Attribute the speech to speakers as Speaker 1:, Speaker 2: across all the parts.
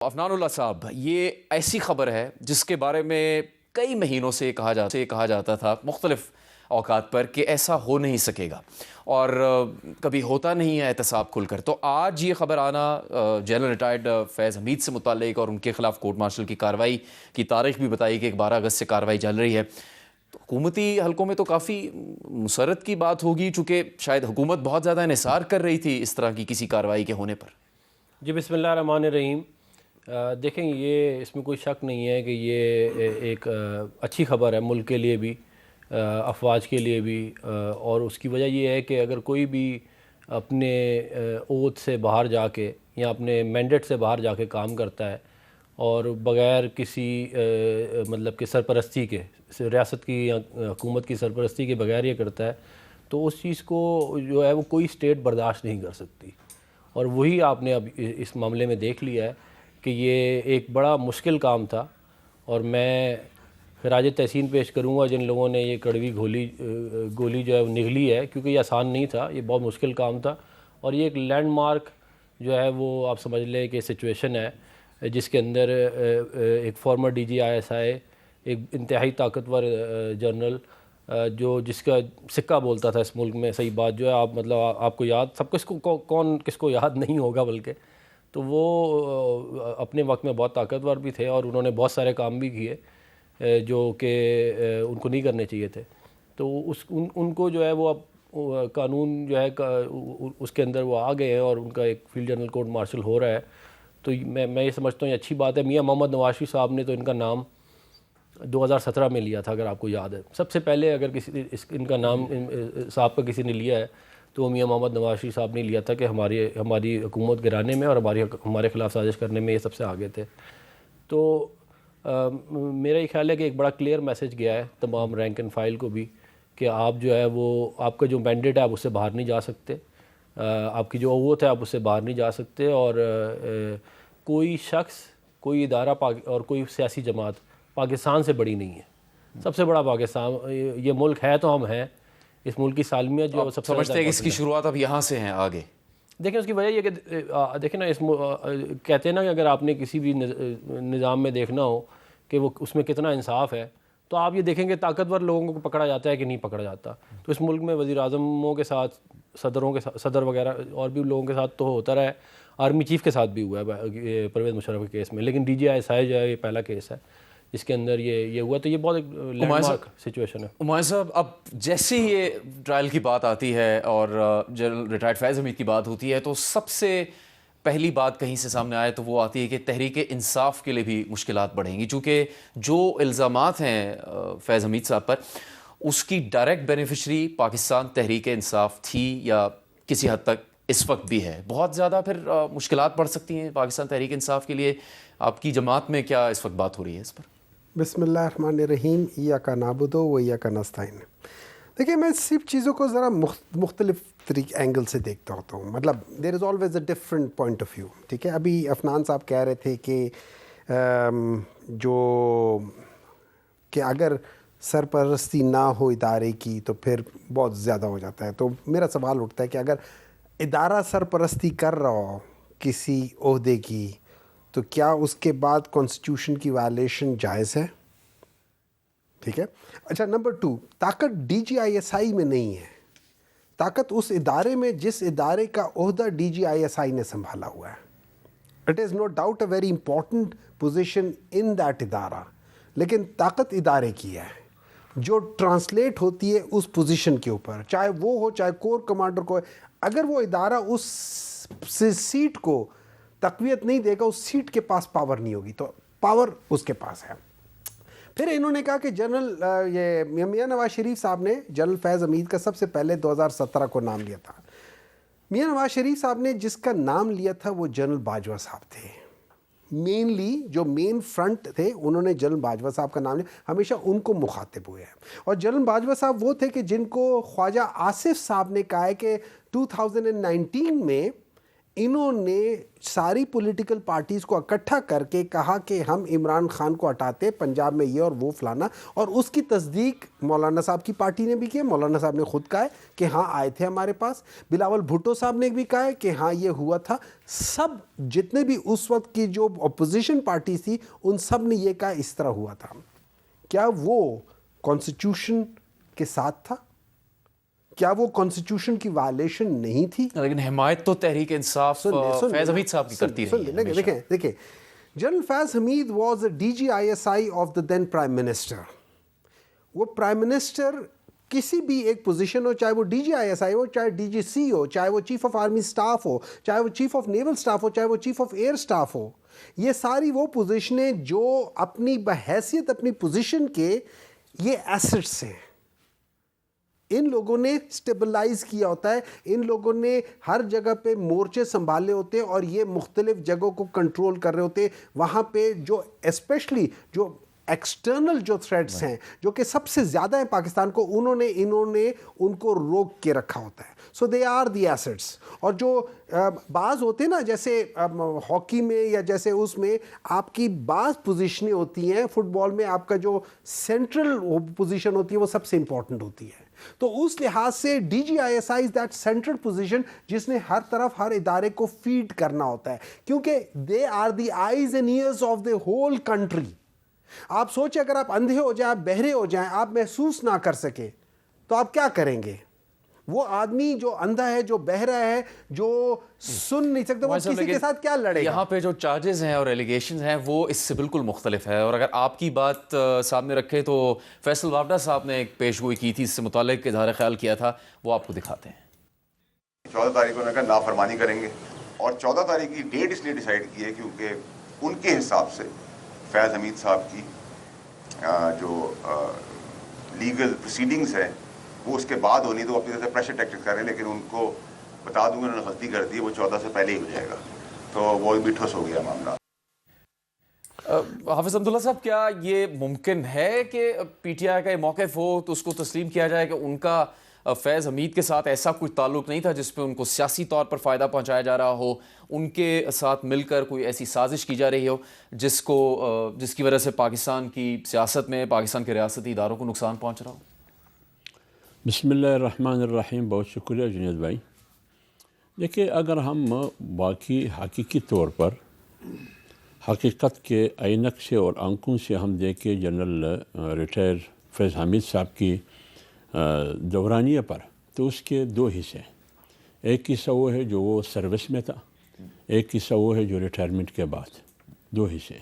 Speaker 1: عفنان اللہ صاحب، یہ ایسی خبر ہے جس کے بارے میں کئی مہینوں سے کہا جاتا تھا مختلف اوقات پر کہ ایسا ہو نہیں سکے گا اور کبھی ہوتا نہیں ہے احتساب کھل کر. تو آج یہ خبر آنا جنرل ریٹائرڈ فیض حمید سے متعلق اور ان کے خلاف کورٹ مارشل کی کارروائی کی تاریخ بھی بتائی کہ 12 اگست سے کارروائی چل رہی ہے. تو حکومتی حلقوں میں تو کافی مسرت کی بات ہوگی، چونکہ شاید حکومت بہت زیادہ انحصار کر رہی تھی اس طرح کی کسی کارروائی کے ہونے پر.
Speaker 2: جی بسم اللہ الرحمن الرحیم. دیکھیں، یہ اس میں کوئی شک نہیں ہے کہ یہ ایک اچھی خبر ہے ملک کے لیے بھی، افواج کے لیے بھی، اور اس کی وجہ یہ ہے کہ اگر کوئی بھی اپنے اوتھ سے باہر جا کے یا اپنے مینڈیٹ سے باہر جا کے کام کرتا ہے اور بغیر کسی مطلب کہ سرپرستی کے، ریاست کی یا حکومت کی سرپرستی کے بغیر یہ کرتا ہے، تو اس چیز کو جو ہے وہ کوئی اسٹیٹ برداشت نہیں کر سکتی. اور وہی آپ نے اب اس معاملے میں دیکھ لیا ہے کہ یہ ایک بڑا مشکل کام تھا. اور میں خراج تحسین پیش کروں گا جن لوگوں نے یہ کڑوی گولی جو ہے وہ نگلی ہے، کیونکہ یہ آسان نہیں تھا، یہ بہت مشکل کام تھا. اور یہ ایک لینڈ مارک جو ہے وہ آپ سمجھ لیں کہ سچویشن ہے جس کے اندر ایک former D G I S I, ایک انتہائی طاقتور جنرل جس کا سکہ بولتا تھا اس ملک میں، صحیح بات جو ہے، آپ مطلب آپ کو یاد، سب کس کو یاد نہیں ہوگا، بلکہ تو وہ اپنے وقت میں بہت طاقتور بھی تھے اور انہوں نے بہت سارے کام بھی کیے جو کہ ان کو نہیں کرنے چاہیے تھے. تو ان کو جو ہے وہ اب قانون جو ہے اس کے اندر وہ آ گئے ہیں اور ان کا ایک فیلڈ جنرل کورٹ مارشل ہو رہا ہے. تو میں یہ سمجھتا ہوں یہ اچھی بات ہے. میاں محمد نواز شریف صاحب نے تو ان کا نام 2017 میں لیا تھا، اگر آپ کو یاد ہے. سب سے پہلے اگر ان کا نام صاحب کا کسی نے لیا ہے تو وہ میاں محمد نواز شریف صاحب نے لیا تھا کہ ہماری حکومت گرانے میں اور ہمارے خلاف سازش کرنے میں یہ سب سے آگے تھے. تو میرا یہ خیال ہے کہ ایک بڑا کلیئر میسج گیا ہے تمام رینک اینڈ فائل کو بھی کہ آپ جو ہے وہ آپ کا جو مینڈیٹ ہے آپ اس سے باہر نہیں جا سکتے، آپ کی جو اوت ہے آپ اس سے باہر نہیں جا سکتے. اور کوئی شخص، کوئی ادارہ اور کوئی سیاسی جماعت پاکستان سے بڑی نہیں ہے. سب سے بڑا پاکستان یہ ملک ہے، تو ہم ہیں. اس ملک کی سالمیت جو سب سے
Speaker 1: سمجھتے ہیں کہ اس کی شروعات اب یہاں سے ہیں آگے.
Speaker 2: دیکھیں اس کی وجہ یہ کہ دیکھیں نا، کہتے ہیں نا کہ اگر آپ نے کسی بھی نظام میں دیکھنا ہو کہ وہ اس میں کتنا انصاف ہے، تو آپ یہ دیکھیں کہ طاقتور لوگوں کو پکڑا جاتا ہے کہ نہیں پکڑا جاتا. تو اس ملک میں وزیر اعظموں کے ساتھ، صدر وغیرہ اور بھی لوگوں کے ساتھ تو ہوتا رہا ہے. آرمی چیف کے ساتھ بھی ہوا ہے پرویز مشرف کے کیس میں، لیکن ڈی جی آئی ایس آئی جو ہے یہ پہلا کیس ہے جس کے اندر یہ ہوا. تو یہ بہت ایک لینڈ مارک سچویشن ہے.
Speaker 1: عمائر صاحب، اب جیسے ہی یہ ٹرائل کی بات آتی ہے اور جنرل ریٹائرڈ فیض حمید کی بات ہوتی ہے، تو سب سے پہلی بات کہیں سے سامنے آئے تو وہ آتی ہے کہ تحریک انصاف کے لیے بھی مشکلات بڑھیں گی، چونکہ جو الزامات ہیں فیض حمید صاحب پر، اس کی ڈائریکٹ بینیفیشری پاکستان تحریک انصاف تھی یا کسی حد تک اس وقت بھی ہے. بہت زیادہ پھر مشکلات پڑ سکتی ہیں پاکستان تحریک انصاف کے لیے. آپ کی جماعت میں کیا اس وقت بات ہو رہی ہے اس پر؟
Speaker 3: بسم اللہ الرحمن الرحیم. ایاک نعبد و ایاک نستعین. دیکھیے، میں صرف چیزوں کو ذرا مختلف اینگل سے دیکھتا ہوتا ہوں. مطلب there is always a different point of view. ٹھیک ہے، ابھی عفنان صاحب کہہ رہے تھے کہ اگر سرپرستی نہ ہو ادارے کی تو پھر بہت زیادہ ہو جاتا ہے. تو میرا سوال اٹھتا ہے کہ اگر ادارہ سرپرستی کر رہا ہو کسی عہدے کی، تو کیا اس کے بعد کانسٹیٹیوشن کی وائلیشن جائز ہے؟ ٹھیک ہے. اچھا، نمبر 2، طاقت ڈی جی آئی ایس آئی میں نہیں ہے. طاقت اس ادارے میں جس ادارے کا عہدہ ڈی جی آئی ایس آئی نے سنبھالا ہوا ہے. It is no doubt a very important position in that ادارہ، لیکن طاقت ادارے کی ہے جو ٹرانسلیٹ ہوتی ہے اس پوزیشن کے اوپر، چاہے وہ ہو چاہے کور کمانڈر کو. اگر وہ ادارہ اس سیٹ کو تقویت نہیں دے گا، اس سیٹ کے پاس پاور نہیں ہوگی، تو پاور اس کے پاس ہے. پھر انہوں نے کہا کہ یہ میاں نواز شریف صاحب نے جنرل فیض حمید کا سب سے پہلے 2017 کو نام لیا تھا. میاں نواز شریف صاحب نے جس کا نام لیا تھا وہ جنرل باجوہ صاحب تھے. مینلی جو مین فرنٹ تھے انہوں نے جنرل باجوہ صاحب کا نام لیا، ہمیشہ ان کو مخاطب ہوئے ہیں. اور جنرل باجوہ صاحب وہ تھے کہ جن کو خواجہ آصف صاحب نے کہا ہے کہ 2019 میں انہوں نے ساری پولیٹیکل پارٹیز کو اکٹھا کر کے کہا کہ ہم عمران خان کو ہٹاتے، پنجاب میں یہ اور وہ فلانا، اور اس کی تصدیق مولانا صاحب کی پارٹی نے بھی کی. مولانا صاحب نے خود کہا ہے کہ ہاں آئے تھے ہمارے پاس. بلاول بھٹو صاحب نے بھی کہا ہے کہ ہاں یہ ہوا تھا. سب جتنے بھی اس وقت کی جو اپوزیشن پارٹی تھی ان سب نے یہ کہا اس طرح ہوا تھا. کیا وہ کانسٹیٹیوشن کے ساتھ تھا؟ کیا وہ کانسٹیٹیوشن کی وائلیشن نہیں تھی؟
Speaker 1: لیکن حمایت تو تحریک انصاف فیض حمید صاحب کی کرتی رہی ہے.
Speaker 3: دیکھیں general Faiz Hamid was a DGISI of the then prime minister. وہ پرائم منسٹر کسی بھی ایک پوزیشن ہو، چاہے وہ DGISI ہو، چاہے DGC ہو، چاہے وہ چیف آف آرمی اسٹاف ہو، چاہے وہ چیف آف نیول اسٹاف ہو، چاہے وہ چیف آف ایئر اسٹاف ہو، یہ ساری وہ پوزیشنیں جو اپنی بحیثیت اپنی پوزیشن کے یہ ایسٹس ہیں. ان لوگوں نے سٹیبلائز کیا ہوتا ہے، ان لوگوں نے ہر جگہ پہ مورچے سنبھالے ہوتے ہیں اور یہ مختلف جگہوں کو کنٹرول کر رہے ہوتے ہیں. وہاں پہ جو اسپیشلی جو ایکسٹرنل جو تھریٹس ہیں جو کہ سب سے زیادہ ہیں پاکستان کو، انہوں نے ان کو روک کے رکھا ہوتا ہے. سو دے آر دی ایسٹس. اور جو بعض ہوتے ہیں نا، جیسے ہاکی میں یا جیسے اس میں آپ کی بعض پوزیشنیں ہوتی ہیں، فٹ بال میں آپ کا جو سینٹرل پوزیشن ہوتی ہے وہ سب سے امپورٹنٹ ہوتی ہے. تو اس لحاظ سے DGISI is that central position جس نے ہر طرف ہر ادارے کو فیڈ کرنا ہوتا ہے، کیونکہ they are the eyes and ears of the whole country. آپ سوچیں اگر آپ اندھے ہو جائیں، آپ بہرے ہو جائیں، آپ محسوس نہ کر سکیں تو آپ کیا کریں گے؟ وہ آدمی جو اندھا ہے، جو بہرا ہے، جو سن نہیں سکتا، وہ کسی کے ساتھ کیا لڑے گا؟
Speaker 1: یہاں پہ جو چارجز ہیں اور ایلیگیشنز ہیں وہ اس سے بالکل مختلف ہے. اور اگر آپ کی بات سامنے رکھے تو فیصل وافدہ صاحب نے ایک پیش گوئی کی تھی، اس سے متعلق اظہار خیال کیا تھا، وہ آپ کو دکھاتے ہیں.
Speaker 4: 14 تاریخ کو انہوں نے کہا نافرمانی کریں گے، اور 14 تاریخ کی ڈیٹ اس لیے ڈیسائیڈ کی ہے کیونکہ ان کے حساب سے فیض حمید صاحب کی جو لیگل پروسیڈنگز ہیں وہ اس کے بعد ہونی، تو اپنی طرف سے پریشر ٹیکٹک کر رہے ہیں. لیکن ان کو بتا دوں گا انہوں نے غلطی کر دی ہے، وہ 14 سے پہلے ہی ہو جائے گا. تو وہ بھی ٹھوس ہو گیا معاملہ.
Speaker 1: حافظ عبداللہ صاحب، کیا یہ ممکن ہے کہ PTI کا یہ موقف ہو تو اس کو تسلیم کیا جائے کہ ان کا فیض حمید کے ساتھ ایسا کوئی تعلق نہیں تھا جس پہ ان کو سیاسی طور پر فائدہ پہنچایا جا رہا ہو، ان کے ساتھ مل کر کوئی ایسی سازش کی جا رہی ہو جس کی وجہ سے پاکستان کی سیاست میں پاکستان کے ریاستی اداروں کو نقصان پہنچ رہا ہو؟
Speaker 5: بسم اللہ الرحمن الرحیم. بہت شکریہ جنید بھائی. دیکھیے، اگر ہم باقی حقیقی طور پر حقیقت کے عینک سے اور آنکھوں سے ہم دیکھیں جنرل ریٹائر فیض حمید صاحب کی دورانیہ پر، تو اس کے 2 حصے. ایک حصہ وہ ہے جو وہ سروس میں تھا، ایک حصہ وہ ہے جو ریٹائرمنٹ کے بعد. 2 حصے.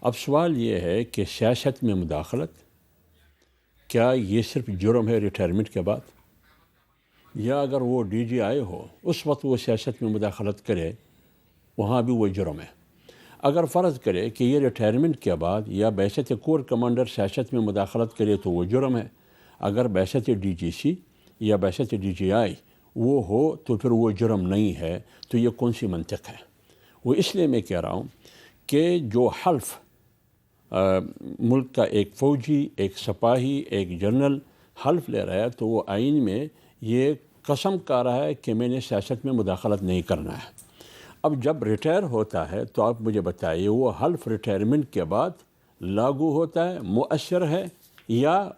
Speaker 5: اب سوال یہ ہے کہ سیاست میں مداخلت کیا یہ صرف جرم ہے ریٹائرمنٹ کے بعد، یا اگر وہ DGI ہو اس وقت وہ سیاست میں مداخلت کرے وہاں بھی وہ جرم ہے؟ اگر فرض کرے کہ یہ ریٹائرمنٹ کے بعد یا بعثت کور کمانڈر سیاست میں مداخلت کرے تو وہ جرم ہے. اگر بعثت DGC یا بعثت DGI وہ ہو تو پھر وہ جرم نہیں ہے. تو یہ کون سی منطق ہے؟ وہ اس لیے میں کہہ رہا ہوں کہ جو حلف ملک کا ایک فوجی، ایک سپاہی، ایک جنرل حلف لے رہا ہے تو وہ آئین میں یہ قسم کہہ رہا ہے کہ میں نے سیاست میں مداخلت نہیں کرنا ہے. اب جب ریٹائر ہوتا ہے تو آپ مجھے بتائیے وہ حلف ریٹائرمنٹ کے بعد لاگو ہوتا ہے، مؤثر ہے، یا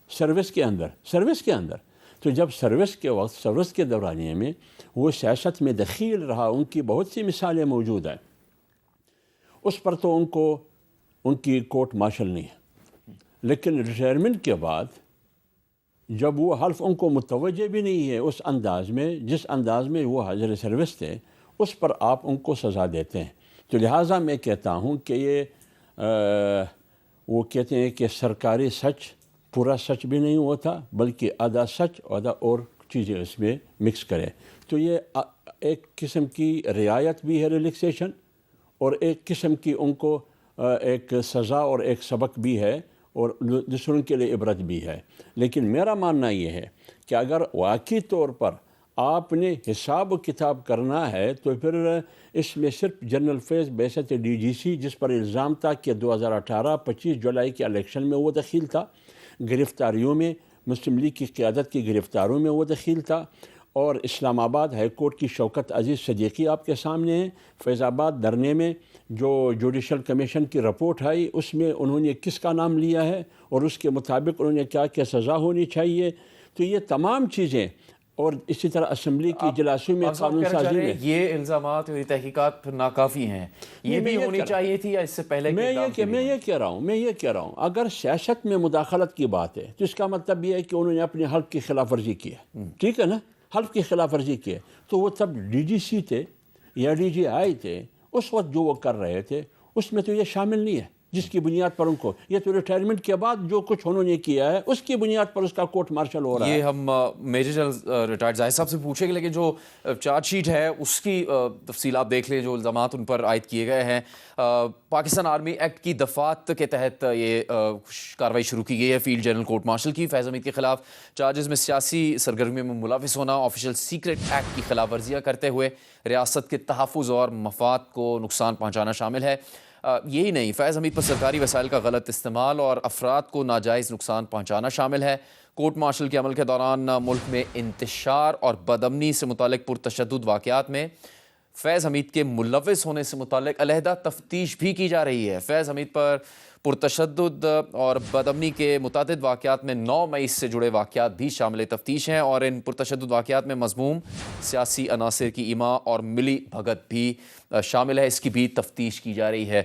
Speaker 5: سروس کے اندر؟ تو جب سروس کے وقت، سروس کے دورانیے میں وہ سیاست میں دخیل رہا، ان کی بہت سی مثالیں موجود ہیں، اس پر تو ان کی کورٹ مارشل نہیں ہے. لیکن ریٹائرمنٹ کے بعد جب وہ حلف ان کو متوجہ بھی نہیں ہے اس انداز میں جس انداز میں وہ حاضر سروس تھے، اس پر آپ ان کو سزا دیتے ہیں. تو لہٰذا میں کہتا ہوں کہ یہ وہ کہتے ہیں کہ سرکاری سچ پورا سچ بھی نہیں ہوتا، بلکہ آدھا سچ آدھا اور چیزیں اس میں مکس کرے. تو یہ ایک قسم کی رعایت بھی ہے، ریلیکسیشن، اور ایک قسم کی ان کو ایک سزا اور ایک سبق بھی ہے، اور دوسروں کے لیے عبرت بھی ہے. لیکن میرا ماننا یہ ہے کہ اگر واقعی طور پر آپ نے حساب و کتاب کرنا ہے تو پھر اس میں صرف جنرل فیض بعثت DGC جس پر الزام تھا کہ 2018 25 جولائی کے الیکشن میں وہ دخیل تھا، گرفتاریوں میں مسلم لیگ کی قیادت کی گرفتاریوں میں وہ دخیل تھا، اور اسلام آباد ہائی کورٹ کی شوکت عزیز صدیقی آپ کے سامنے ہیں. فیض آباد دھرنے میں جو جوڈیشل کمیشن کی رپورٹ آئی اس میں انہوں نے کس کا نام لیا ہے اور اس کے مطابق انہوں نے کیا سزا ہونی چاہیے. تو یہ تمام چیزیں اور اسی طرح اسمبلی کی اجلاسوں میں قانون سازی میں
Speaker 1: یہ الزامات اور یہ تحقیقات پھر ناکافی ہیں. یہ بھی ہونی چاہیے تھی یا اس سے پہلے
Speaker 5: میں یہ کہہ رہا ہوں اگر سیاست میں مداخلت کی بات ہے تو اس کا مطلب یہ ہے کہ انہوں نے اپنے حلف کی خلاف ورزی کی ہے. ٹھیک ہے نا, حلف کی خلاف ورزی کی ہے. تو وہ تب ڈی جی سی تھے یا ڈی جی آئی تھے, اس وقت جو وہ کر رہے تھے اس میں تو یہ شامل نہیں ہے جس کی بنیاد پر ان کو, یہ تو ریٹائرمنٹ کے بعد جو کچھ انہوں نے کیا ہے اس کی بنیاد پر اس کا کورٹ مارشل ہو رہا ہے.
Speaker 1: یہ ہم میجر جنرل ریٹائرڈ زاہد صاحب سے پوچھیں گے, لیکن جو چارج شیٹ ہے اس کی تفصیل آپ دیکھ لیں, جو الزامات ان پر عائد کیے گئے ہیں. پاکستان آرمی ایکٹ کی دفعات کے تحت یہ کارروائی شروع کی گئی ہے فیلڈ جنرل کورٹ مارشل کی. فیض حمید کے خلاف چارجز میں سیاسی سرگرمیوں میں ملوث ہونا, آفیشیل سیکرٹ ایکٹ کی خلاف ورزیاں کرتے ہوئے ریاست کے تحفظ اور مفاد کو نقصان پہنچانا شامل ہے. یہی نہیں, فیض حمید پر سرکاری وسائل کا غلط استعمال اور افراد کو ناجائز نقصان پہنچانا شامل ہے. کورٹ مارشل کے عمل کے دوران ملک میں انتشار اور بدامنی سے متعلق پرتشدد واقعات میں فیض حمید کے ملوث ہونے سے متعلق علیحدہ تفتیش بھی کی جا رہی ہے. فیض حمید پر پرتشدد اور بدامنی کے متعدد واقعات میں 9 مئی سے جڑے واقعات بھی شامل تفتیش ہیں, اور ان پرتشدد واقعات میں مذموم سیاسی عناصر کی ایما اور ملی بھگت بھی شامل ہے. اس کی بھی تفتیش کی جا رہی ہے.